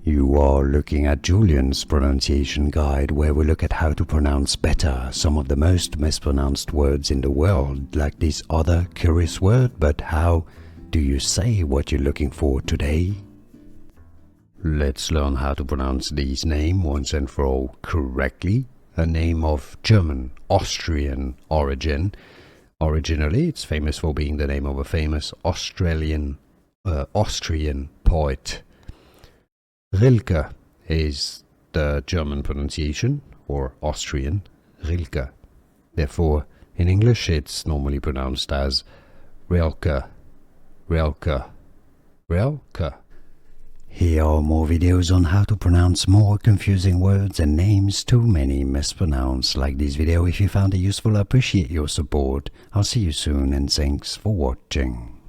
You are looking at Julian's pronunciation guide, where we look at how to pronounce better some of the most mispronounced words in the world, like this other curious word. But how do you say what you're looking for today? Let's learn how to pronounce this name once and for all correctly. A name of German, Austrian origin. Originally, it's famous for being the name of a famous Austrian poet. Rilke is the German pronunciation, or Austrian, Rilke. Therefore, in English, it's normally pronounced as Rilke, Rilke, Rilke. Here are more videos on how to pronounce more confusing words and names too many mispronounced. Like this video if you found it useful. I appreciate your support. I'll see you soon and thanks for watching.